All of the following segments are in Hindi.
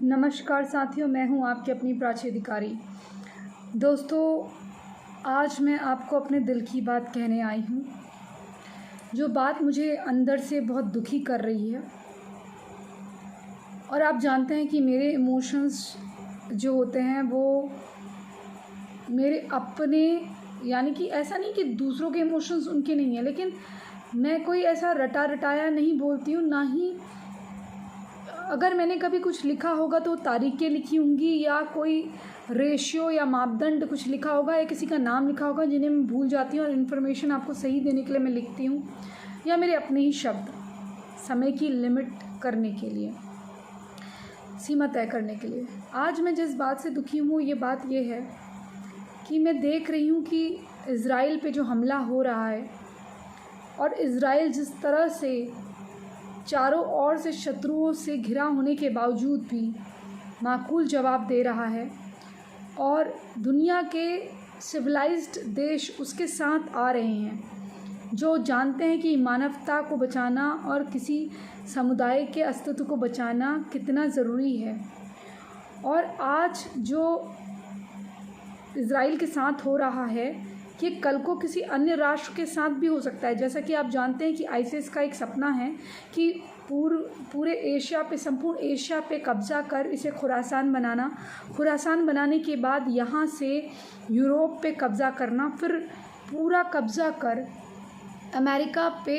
नमस्कार साथियों, मैं हूं आपकी अपनी प्राची अधिकारी। दोस्तों, आज मैं आपको अपने दिल की बात कहने आई हूं, जो बात मुझे अंदर से बहुत दुखी कर रही है। और आप जानते हैं कि मेरे इमोशंस जो होते हैं वो मेरे अपने, यानी कि ऐसा नहीं कि दूसरों के इमोशंस उनके नहीं हैं, लेकिन मैं कोई ऐसा रटा रटाया नहीं बोलती हूँ। ना ही अगर मैंने कभी कुछ लिखा होगा तो तारीखें लिखी होंगी, या कोई रेशियो या मापदंड कुछ लिखा होगा, या किसी का नाम लिखा होगा जिन्हें मैं भूल जाती हूँ, और इन्फॉर्मेशन आपको सही देने के लिए मैं लिखती हूँ, या मेरे अपने ही शब्द समय की लिमिट करने के लिए, सीमा तय करने के लिए। आज मैं जिस बात से दुखी हूँ ये बात ये है कि मैं देख रही हूँ कि इज़राइल पे जो हमला हो रहा है, और इज़राइल जिस तरह से चारों ओर से शत्रुओं से घिरा होने के बावजूद भी माकूल जवाब दे रहा है, और दुनिया के सिविलाइज्ड देश उसके साथ आ रहे हैं, जो जानते हैं कि मानवता को बचाना और किसी समुदाय के अस्तित्व को बचाना कितना ज़रूरी है। और आज जो इज़राइल के साथ हो रहा है, ये कल को किसी अन्य राष्ट्र के साथ भी हो सकता है। जैसा कि आप जानते हैं कि आईसिस का एक सपना है कि पूरे एशिया पे, संपूर्ण एशिया पे कब्ज़ा कर इसे खुरासान बनाना, खुरासान बनाने के बाद यहाँ से यूरोप पे कब्ज़ा करना, फिर पूरा कब्ज़ा कर अमेरिका पे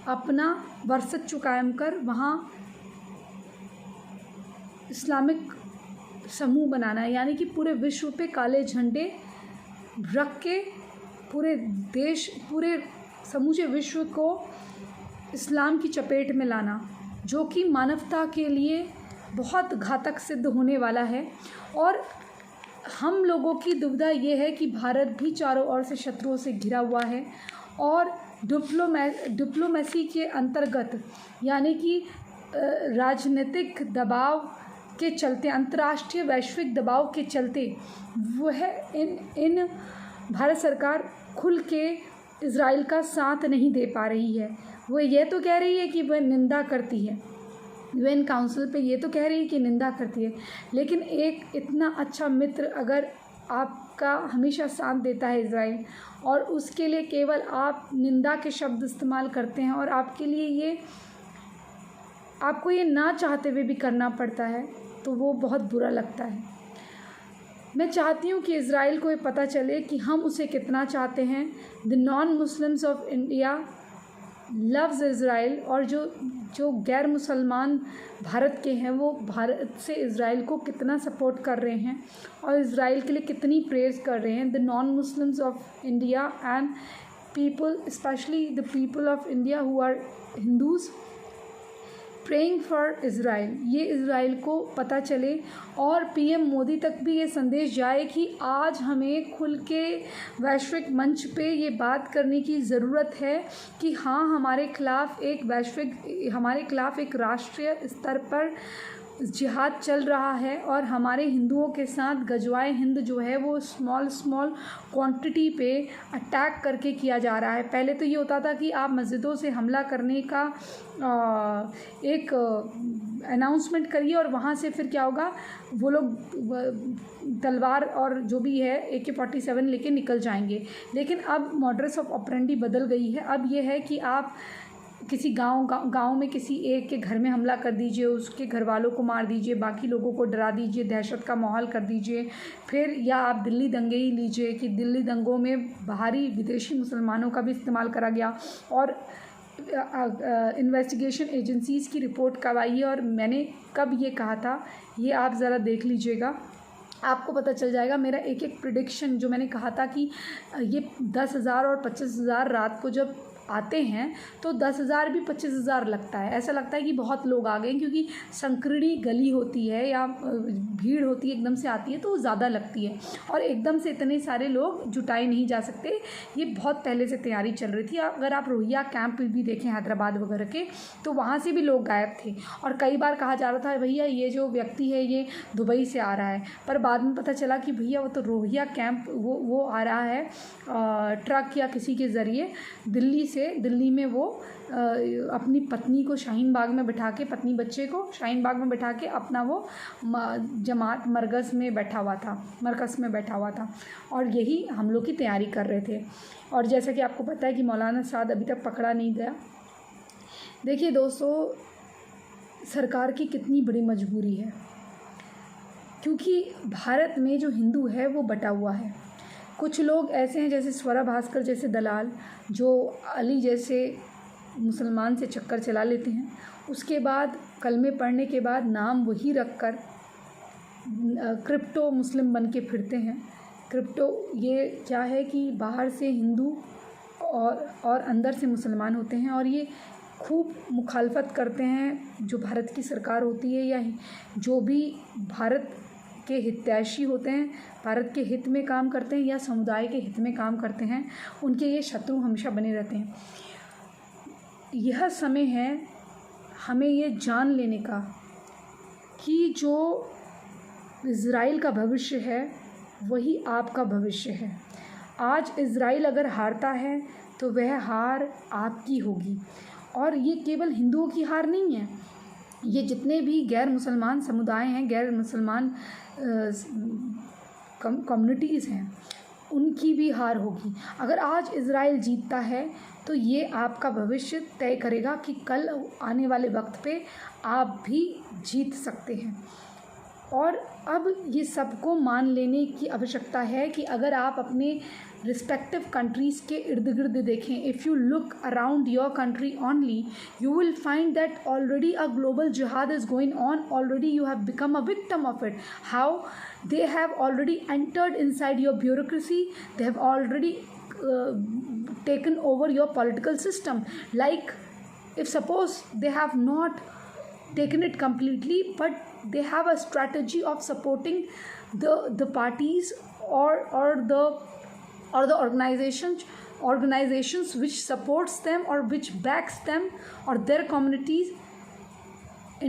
अपना वर्चस्व कायम कर वहाँ इस्लामिक समूह बनाना है, यानी कि पूरे विश्व पे काले झंडे रख के पूरे देश, पूरे समूचे विश्व को इस्लाम की चपेट में लाना, जो कि मानवता के लिए बहुत घातक सिद्ध होने वाला है। और हम लोगों की दुविधा ये है कि भारत भी चारों ओर से शत्रुओं से घिरा हुआ है, और डिप्लोमेसी के अंतर्गत, यानी कि राजनीतिक दबाव के चलते, अंतर्राष्ट्रीय वैश्विक दबाव के चलते वह इन भारत सरकार खुल के इज़राइल का साथ नहीं दे पा रही है। वो ये तो कह रही है कि वह निंदा करती है, यूएन काउंसिल पे ये तो कह रही है कि निंदा करती है, लेकिन एक इतना अच्छा मित्र अगर आपका हमेशा साथ देता है इज़राइल, और उसके लिए केवल आप निंदा के शब्द इस्तेमाल करते हैं, और आपके लिए ये, आपको ये ना चाहते हुए भी करना पड़ता है, तो वो बहुत बुरा लगता है। मैं चाहती हूँ कि इज़राइल को ये पता चले कि हम उसे कितना चाहते हैं। The non Muslims of India loves Israel, और जो गैर मुसलमान भारत के हैं वो भारत से इज़राइल को कितना सपोर्ट कर रहे हैं, और इज़राइल के लिए कितनी प्रेयर्स कर रहे हैं। The non Muslims of India and people, especially the people of India who are Hindus, praying for Israel. ये इज़राइल को पता चले, और पीएम मोदी तक भी ये संदेश जाए कि आज हमें खुल के वैश्विक मंच पे ये बात करने की ज़रूरत है कि हाँ, हमारे खिलाफ़ एक राष्ट्रीय स्तर पर जिहाद चल रहा है, और हमारे हिंदुओं के साथ गजवाए हिंद जो है वो स्मॉल क्वांटिटी पे अटैक करके किया जा रहा है। पहले तो ये होता था कि आप मस्जिदों से हमला करने का एक अनाउंसमेंट करिए, और वहाँ से फिर क्या होगा, वो लोग तलवार और जो भी है AK-47 लेके निकल जाएंगे। लेकिन अब मॉडस ऑफ ऑपरेंडी बदल गई है। अब ये है कि आप किसी गांव में किसी एक के घर में हमला कर दीजिए, उसके घर वालों को मार दीजिए, बाकी लोगों को डरा दीजिए, दहशत का माहौल कर दीजिए। फिर या आप दिल्ली दंगे ही लीजिए कि दिल्ली दंगों में बाहरी विदेशी मुसलमानों का भी इस्तेमाल करा गया, और इन्वेस्टिगेशन एजेंसीज़ की रिपोर्ट कब आई है, और मैंने कब ये कहा था, ये आप ज़रा देख लीजिएगा, आपको पता चल जाएगा। मेरा एक प्रेडिक्शन जो मैंने कहा था कि ये 10,000 और 25,000 रात को जब आते हैं तो 10,000 भी 25,000 लगता है। ऐसा लगता है कि बहुत लोग आ गए, क्योंकि संकीर्णी गली होती है या भीड़ होती है, एकदम से आती है तो ज़्यादा लगती है, और एकदम से इतने सारे लोग जुटाए नहीं जा सकते। ये बहुत पहले से तैयारी चल रही थी। अगर आप रोहिया कैंप भी देखें हैदराबाद वगैरह के, तो वहाँ से भी लोग गायब थे, और कई बार कहा जा रहा था भैया ये जो व्यक्ति है ये दुबई से आ रहा है, पर बाद में पता चला कि भैया वो तो रोहिया कैंप वो आ रहा है ट्रक या किसी के ज़रिए दिल्ली दिल्ली में वो अपनी पत्नी को शाहीन बाग में बिठा के, पत्नी बच्चे को शाहीन बाग में बिठा के अपना वो जमात मरकज़ में बैठा हुआ था और यही हमलों की तैयारी कर रहे थे। और जैसा कि आपको पता है कि मौलाना साद अभी तक पकड़ा नहीं गया। देखिए दोस्तों, सरकार की कितनी बड़ी मजबूरी है, क्योंकि भारत में जो हिंदू है वो बटा हुआ है। कुछ लोग ऐसे हैं जैसे स्वरा भास्कर जैसे दलाल, जो अली जैसे मुसलमान से चक्कर चला लेते हैं, उसके बाद कलमे पढ़ने के बाद नाम वही रखकर क्रिप्टो मुस्लिम बन के फिरते हैं। क्रिप्टो ये क्या है कि बाहर से हिंदू और अंदर से मुसलमान होते हैं, और ये खूब मुखालफत करते हैं जो भारत की सरकार होती है या जो भी भारत के हितैषी होते हैं, भारत के हित में काम करते हैं या समुदाय के हित में काम करते हैं, उनके ये शत्रु हमेशा बने रहते हैं। यह समय है हमें ये जान लेने का कि जो इज़राइल का भविष्य है वही आपका भविष्य है। आज इज़राइल अगर हारता है तो वह हार आपकी होगी, और ये केवल हिंदुओं की हार नहीं है, ये जितने भी गैर मुसलमान समुदाय हैं, गैर मुसलमान कम्युनिटीज़ हैं, उनकी भी हार होगी। अगर आज इज़राइल जीतता है तो ये आपका भविष्य तय करेगा कि कल आने वाले वक्त पे आप भी जीत सकते हैं। और अब ये सबको मान लेने की आवश्यकता है कि अगर आप अपने रिस्पेक्टिव कंट्रीज़ के इर्द गिर्द देखें, if you look around your country only, you will find that already a global jihad is going on, already you have become a victim of it. How they have already entered inside your bureaucracy, they have already taken over your political system. Like, if suppose they have not taken it completely, but they have a strategy of supporting the parties or the organizations which supports them or which backs them or their communities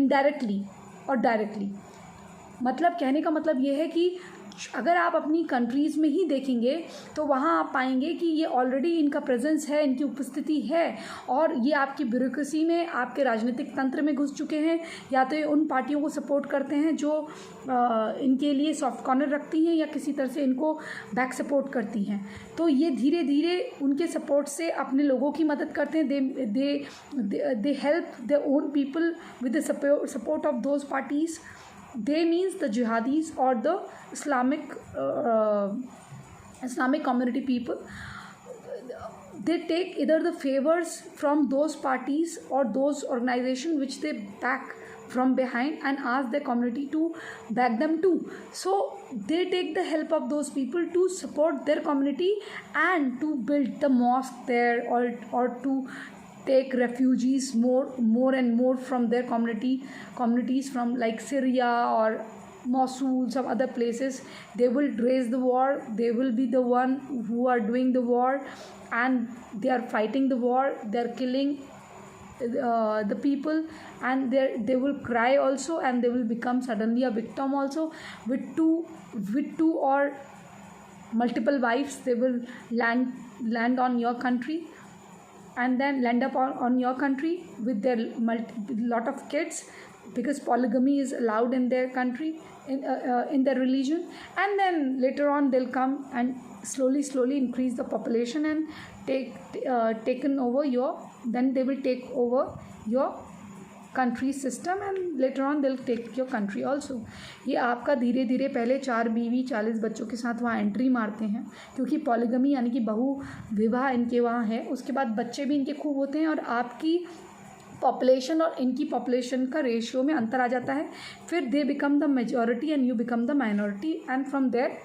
indirectly or directly। मतलब कहने का मतलब ये है कि अगर आप अपनी कंट्रीज़ में ही देखेंगे तो वहाँ आप पाएंगे कि ये ऑलरेडी इनका प्रेजेंस है, इनकी उपस्थिति है, और ये आपकी ब्यूरोक्रेसी में, आपके राजनीतिक तंत्र में घुस चुके हैं, या तो ये उन पार्टियों को सपोर्ट करते हैं जो इनके लिए सॉफ्ट कॉर्नर रखती हैं या किसी तरह से इनको बैक सपोर्ट करती हैं। तो ये धीरे धीरे उनके सपोर्ट से अपने लोगों की मदद करते हैं। They help their own people with the support of those parties. They means the jihadis or the Islamic community people. They take either the favors from those parties or those organizations which they back from behind and ask their community to back them too. So they take the help of those people to support their community and to build the mosque there, or to take refugees more and more from their communities from like Syria or Mosul, some other places. They will raise the war, they will be the one who are doing the war, and they are fighting the war, they are killing the people, and they will cry also, and they will become suddenly a victim also. With two or multiple wives, they will land on your country, and then land up on your country with their lot of kids, because polygamy is allowed in their country, in their religion. And then later on they'll come and slowly increase the population and taken over then they will take over your country system, and later on they'll take your country also. ये आपका धीरे धीरे पहले 4 बीवी 40 बच्चों के साथ वहाँ एंट्री मारते हैं, क्योंकि पॉलीगमी यानी कि बहु विवाह इनके वहाँ है। उसके बाद बच्चे भी इनके खूब होते हैं, और आपकी पॉपुलेशन और इनकी पॉपुलेशन का रेशियो में अंतर आ जाता है। फिर they become the majority and you become the minority, and from there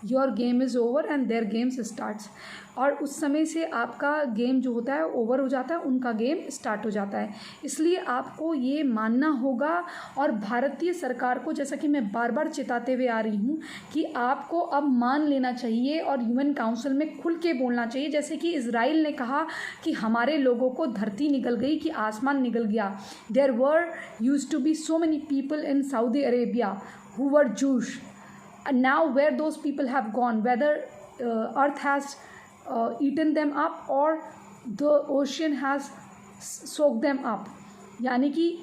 your game is over and their games starts. और उस समय से आपका गेम जो होता है ओवर हो जाता है, उनका गेम स्टार्ट हो जाता है। इसलिए आपको ये मानना होगा, और भारतीय सरकार को, जैसा कि मैं बार बार चिताते हुए आ रही हूँ, कि आपको अब मान लेना चाहिए और यूएन काउंसिल में खुल के बोलना चाहिए। जैसे कि इज़राइल ने कहा कि हमारे लोगों को धरती निगल गई, कि आसमान निगल गया। There were used to be so many people in Saudi Arabia who were Jews, and now where those people have gone, whether earth has eaten them up, or the ocean has soak them up. यानी कि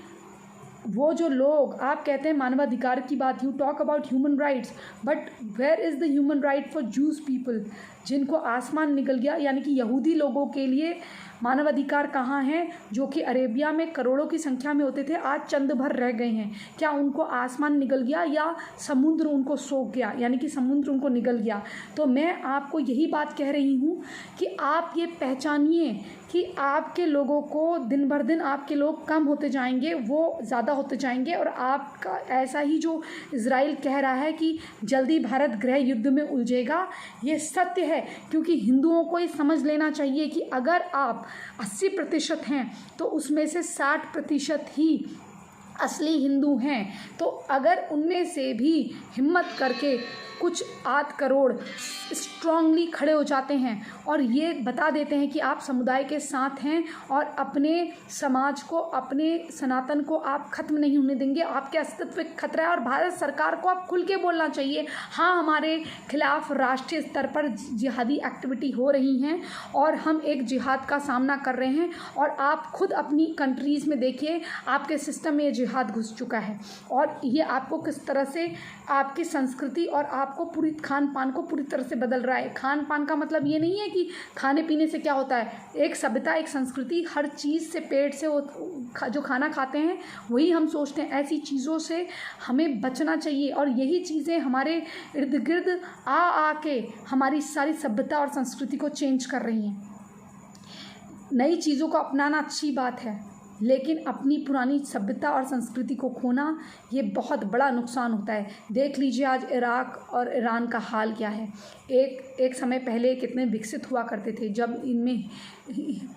वो जो लोग, आप कहते हैं मानवाधिकार की बात, you talk about human rights, but where is the human right for Jews people, जिनको आसमान निकल गया, यानी कि यहूदी लोगों के लिए मानवाधिकार कहाँ हैं, जो कि अरेबिया में करोड़ों की संख्या में होते थे, आज चंद भर रह गए हैं। क्या उनको आसमान निकल गया या समुद्र उनको सोख गया, यानी कि समुद्र उनको निगल गया? तो मैं आपको यही बात कह रही हूँ कि आप ये पहचानिए कि आपके लोगों को दिन भर दिन आपके लोग कम होते जाएंगे, वो ज़्यादा होते जाएंगे, और आपका ऐसा ही जो इज़राइल कह रहा है कि जल्दी भारत गृह युद्ध में उलझेगा, ये सत्य है। क्योंकि हिंदुओं को ये समझ लेना चाहिए कि अगर आप 80% हैं तो उसमें से 60% ही असली हिंदू हैं। तो अगर उनमें से भी हिम्मत करके कुछ 8 करोड़ स्ट्रांगली खड़े हो जाते हैं और ये बता देते हैं कि आप समुदाय के साथ हैं और अपने समाज को, अपने सनातन को आप ख़त्म नहीं होने देंगे, आपके अस्तित्व खतरा है, और भारत सरकार को आप खुल के बोलना चाहिए, हाँ हमारे खिलाफ राष्ट्रीय स्तर पर जिहादी एक्टिविटी हो रही हैं और हम एक जिहाद का सामना कर रहे हैं, और आप खुद अपनी कंट्रीज़ में देखिए आपके सिस्टम में ये जिहाद घुस चुका है, और ये आपको किस तरह से आपकी संस्कृति और आपको पूरी खान पान को पूरी तरह से बदल रहा है। खान पान का मतलब ये नहीं है कि खाने पीने से क्या होता है, एक सभ्यता, एक संस्कृति, हर चीज़ से, पेट से जो खाना खाते हैं वही हम सोचते हैं। ऐसी चीज़ों से हमें बचना चाहिए, और यही चीज़ें हमारे इर्द गिर्द आ के हमारी सारी सभ्यता और संस्कृति को चेंज कर रही हैं। नई चीज़ों को अपनाना अच्छी बात है, लेकिन अपनी पुरानी सभ्यता और संस्कृति को खोना ये बहुत बड़ा नुकसान होता है। देख लीजिए आज इराक और ईरान का हाल क्या है। एक समय पहले कितने विकसित हुआ करते थे, जब इनमें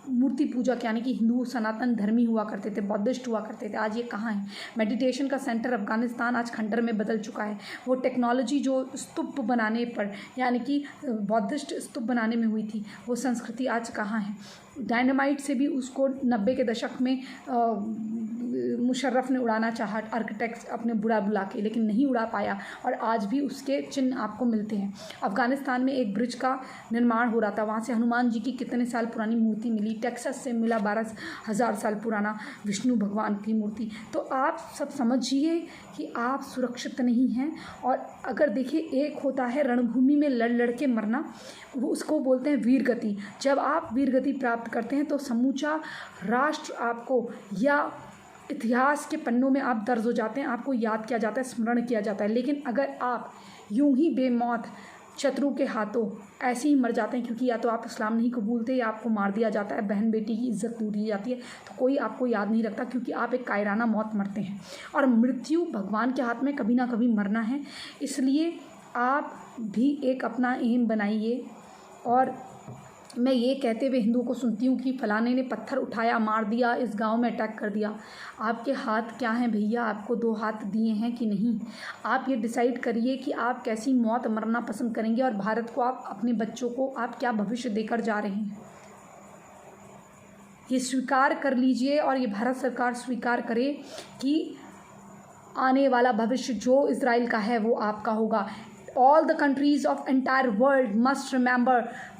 मूर्ति पूजक यानी कि हिंदू सनातन धर्मी हुआ करते थे, बौद्धिस्ट हुआ करते थे, आज ये कहाँ है। मेडिटेशन का सेंटर अफ़गानिस्तान आज खंडर में बदल चुका है। वो टेक्नोलॉजी जो स्तूप बनाने पर यानी कि बौद्धिस्ट स्तूप बनाने में हुई थी, वो संस्कृति आज कहाँ है। डायनामाइट से भी उसको 90 के दशक में मुशर्रफ ने उड़ाना चाहा, आर्किटेक्ट्स अपने बुला के, लेकिन नहीं उड़ा पाया, और आज भी उसके चिन्ह आपको मिलते हैं। अफ़गानिस्तान में एक ब्रिज का निर्माण हो रहा था, वहाँ से हनुमान जी की कितने साल पुरानी मूर्ति मिली। टेक्सास से मिला 12,000 साल पुराना विष्णु भगवान की मूर्ति। तो आप सब समझिए कि आप सुरक्षित नहीं हैं। और अगर देखिए, एक होता है रणभूमि में लड़ के मरना, वो उसको बोलते हैं वीर गति। जब आप वीर गति प्राप्त करते हैं तो समूचा राष्ट्र आपको, या इतिहास के पन्नों में आप दर्ज हो जाते हैं, आपको याद किया जाता है, स्मरण किया जाता है। लेकिन अगर आप यूं ही बेमौत शत्रु के हाथों ऐसे ही मर जाते हैं, क्योंकि या तो आप इस्लाम नहीं कबूलते या आपको मार दिया जाता है, बहन बेटी की इज्जत लूट ली जाती है, तो कोई आपको याद नहीं रखता, क्योंकि आप एक कायराना मौत मरते हैं। और मृत्यु भगवान के हाथ में कभी ना कभी मरना है। इसलिए आप भी एक अपना एम बनाइए। और मैं ये कहते हुए हिंदुओं को सुनती हूँ कि फलाने ने पत्थर उठाया, मार दिया, इस गांव में अटैक कर दिया। आपके हाथ क्या हैं भैया? आपको 2 हाथ दिए हैं कि नहीं? आप ये डिसाइड करिए कि आप कैसी मौत मरना पसंद करेंगे, और भारत को, आप अपने बच्चों को आप क्या भविष्य देकर जा रहे हैं, ये स्वीकार कर लीजिए। और ये भारत सरकार स्वीकार करे कि आने वाला भविष्य जो इज़राइल का है वो आपका होगा। All the countries of entire world must remember,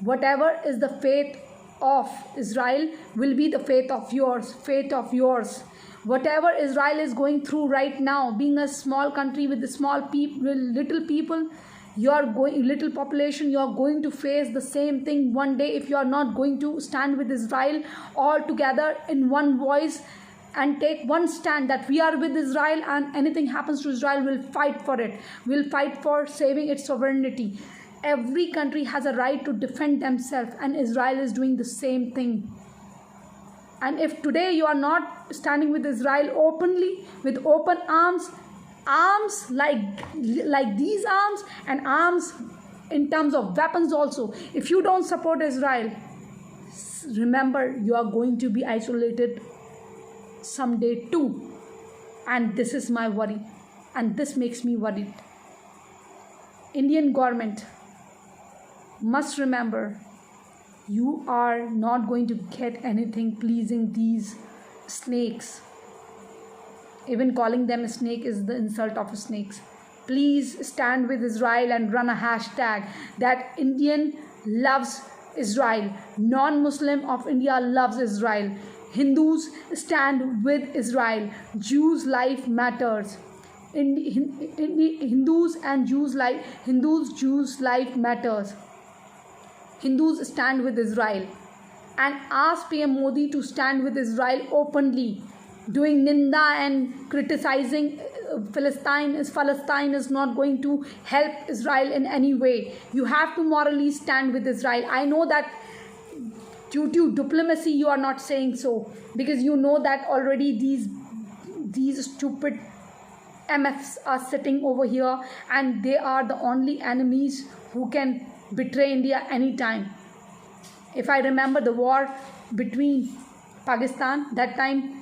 whatever is the fate of Israel will be the fate of yours. Whatever Israel is going through right now, being a small country with small people, little people, little population, you are going to face the same thing one day if you are not going to stand with Israel all together in one voice and take one stand that we are with Israel, and anything happens to Israel, we'll fight for it. We'll fight for saving its sovereignty. Every country has a right to defend themselves, and Israel is doing the same thing. And if today you are not standing with Israel openly, with open arms like these arms, and arms in terms of weapons also, if you don't support Israel, remember you are going to be isolated someday too. And this is my worry, and this makes me worried. Indian government must remember, you are not going to get anything pleasing these snakes. Even calling them a snake is the insult of snakes. Please stand with Israel and run a hashtag that Indian loves Israel. Non-Muslim of India loves Israel. Hindus stand with Israel. Jews' life matters. Hindus, Jews' life matters. Hindus stand with Israel. And ask PM Modi to stand with Israel openly. Doing ninda and criticizing Palestine is not going to help Israel in any way. You have to morally stand with Israel. I know that due to diplomacy you are not saying so, because you know that already these stupid MFs are sitting over here and they are the only enemies who can betray India anytime. If I remember the war between Pakistan, that time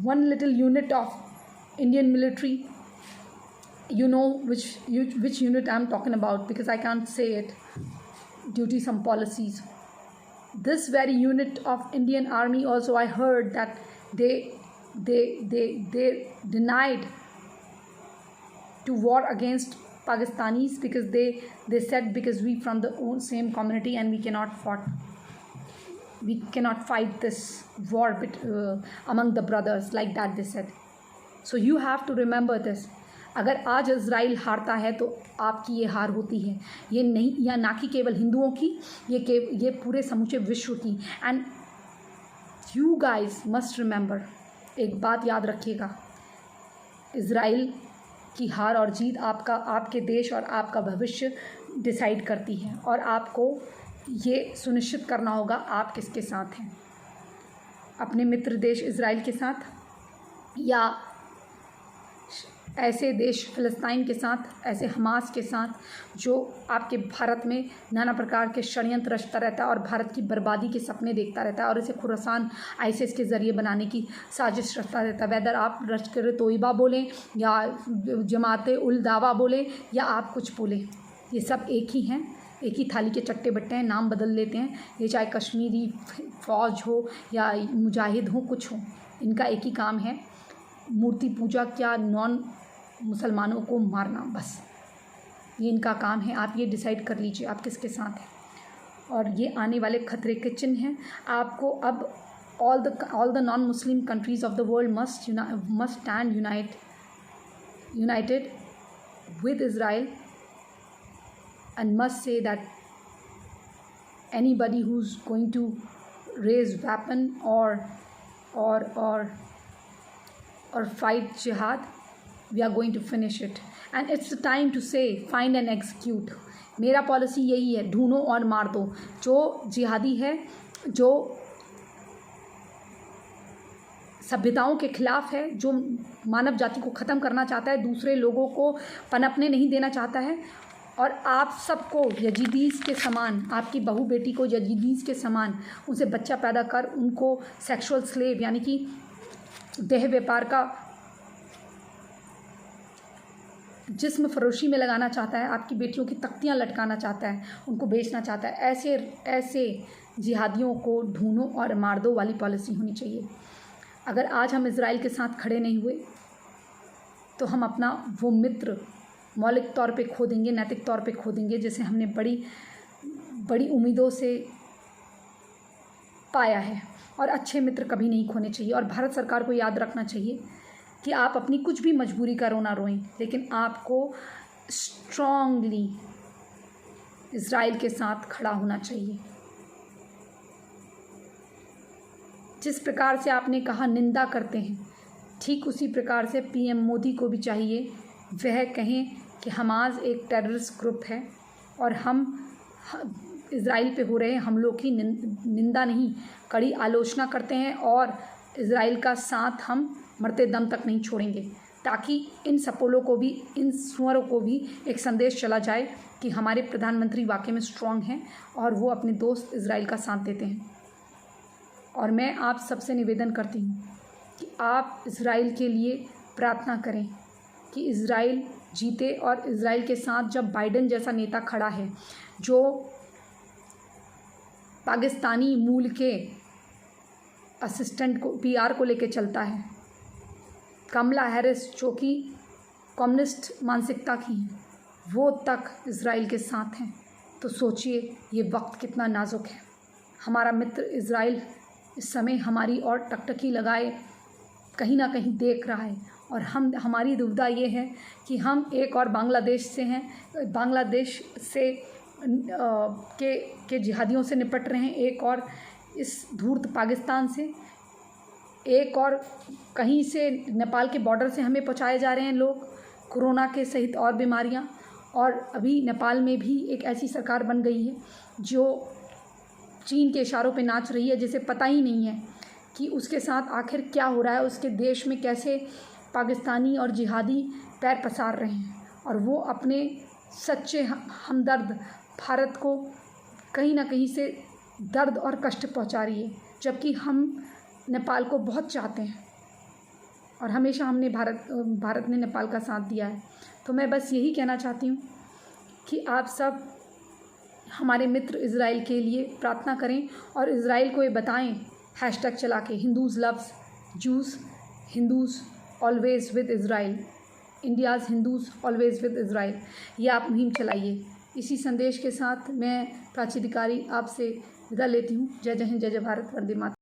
one little unit of Indian military, you know which unit I'm talking about, because I can't say it due to some policies. This very unit of Indian army also, I heard that they denied to war against Pakistanis, because they said because we from the same community and we cannot fight this war among the brothers, like that they said. So you have to remember this. अगर आज इज़राइल हारता है तो आपकी ये हार होती है, ये नहीं, या ना कि केवल हिंदुओं की, ये पूरे समूचे विश्व की. And you guys must remember, एक बात याद रखिएगा, इज़राइल की हार और जीत आपके देश और आपका भविष्य डिसाइड करती है, और आपको ये सुनिश्चित करना होगा आप किसके साथ हैं, अपने मित्र देश इज़राइल के साथ या ऐसे देश फ़लस्तीन के साथ, ऐसे हमास के साथ जो आपके भारत में नाना प्रकार के षड्यंत्र रचता रहता है और भारत की बर्बादी के सपने देखता रहता है और इसे खुरासान आईएसआईएस के ज़रिए बनाने की साजिश रचता रहता है. वेदर आप लश्कर तोयबा बोलें या जमाते उल दावा बोलें या आप कुछ बोलें, ये सब एक ही हैं, एक ही थाली के चट्टे बट्टे हैं, नाम बदल लेते हैं. ये चाहे कश्मीरी फ़ौज हो या मुजाहिद हो, कुछ हो, इनका एक ही काम है, मूर्ति पूजा क्या नॉन मुसलमानों को मारना, बस ये इनका काम है. आप ये डिसाइड कर लीजिए आप किसके साथ हैं, और ये आने वाले खतरे के चिन्ह हैं. आपको अब all the non-Muslim countries of the world must stand united with Israel and must say that anybody who's going to raise weapon or fight jihad, we are going to finish it. And it's the time to say find and execute. मेरा पॉलिसी यही है, ढूंढो और मार दो. जो जिहादी है, जो सभ्यताओं के खिलाफ है, जो मानव जाति को ख़त्म करना चाहता है, दूसरे लोगों को पनपने नहीं देना चाहता है, और आप सबको यजीदीज़ के समान, आपकी बहू बेटी को यजीदीज़ के समान उनसे बच्चा पैदा कर उनको सेक्सुअल स्लेव यानी कि देह व्यापार का जिस्म फरोशी में लगाना चाहता है, आपकी बेटियों की तख्तियाँ लटकाना चाहता है, उनको बेचना चाहता है, ऐसे जिहादियों को ढूंढो और मार दो वाली पॉलिसी होनी चाहिए. अगर आज हम इज़राइल के साथ खड़े नहीं हुए तो हम अपना वो मित्र मौलिक तौर पे खो देंगे, नैतिक तौर पे खो देंगे, जिसे हमने बड़ी उम्मीदों से पाया है. और अच्छे मित्र कभी नहीं खोने चाहिए. और भारत सरकार को याद रखना चाहिए कि आप अपनी कुछ भी मजबूरी का रोना रोएं, लेकिन आपको स्ट्रांगली इज़राइल के साथ खड़ा होना चाहिए. जिस प्रकार से आपने कहा निंदा करते हैं, ठीक उसी प्रकार से पीएम मोदी को भी चाहिए वह कहें कि हमास एक टेररिस्ट ग्रुप है और हम इज़राइल पे हो रहे हमलों की निंदा नहीं, कड़ी आलोचना करते हैं, और इज़राइल का साथ हम मरते दम तक नहीं छोड़ेंगे, ताकि इन सपोलों को भी, इन सुअरों को भी एक संदेश चला जाए कि हमारे प्रधानमंत्री वाकई में स्ट्रांग हैं और वो अपने दोस्त इज़राइल का साथ देते हैं. और मैं आप सबसे निवेदन करती हूँ कि आप इज़राइल के लिए प्रार्थना करें कि इज़राइल जीते, और इज़राइल के साथ जब बाइडेन जैसा नेता खड़ा है जो पाकिस्तानी मूल के असिस्टेंट को PR को लेके चलता है, कमला हैरिस जो कि कम्युनिस्ट मानसिकता की हैं, वो तक इज़राइल के साथ हैं, तो सोचिए ये वक्त कितना नाजुक है। हमारा मित्र इज़राइल इस समय हमारी और टकटकी लगाए कहीं ना कहीं देख रहा है, और हमारी दुविधा ये है कि हम एक और बांग्लादेश से हैं, बांग्लादेश से के जिहादियों से निपट रहे हैं, एक और इस धूर्त पाकिस्तान से, एक और कहीं से नेपाल के बॉर्डर से हमें पहुंचाए जा रहे हैं लोग, कोरोना के सहित और बीमारियां। और अभी नेपाल में भी एक ऐसी सरकार बन गई है जो चीन के इशारों पे नाच रही है, जिसे पता ही नहीं है कि उसके साथ आखिर क्या हो रहा है, उसके देश में कैसे पाकिस्तानी और जिहादी पैर पसार रहे हैं, और वो अपने सच्चे हमदर्द भारत को कहीं ना कहीं से दर्द और कष्ट पहुंचा रही है, जबकि हम नेपाल को बहुत चाहते हैं और हमेशा हमने भारत ने नेपाल का साथ दिया है। तो मैं बस यही कहना चाहती हूँ कि आप सब हमारे मित्र इज़राइल के लिए प्रार्थना करें और इज़राइल को ये बताएं, हैशटैग चला के, Hindus loves juice, Hindus always with Israel, India's Hindus always with Israel, ये आप मुहिम चलाइए। इसी संदेश के साथ मैं प्राची अधिकारी आपसे विदा लेती हूँ। जय जय हिंद, जय जय भारत, वंदे मातरम।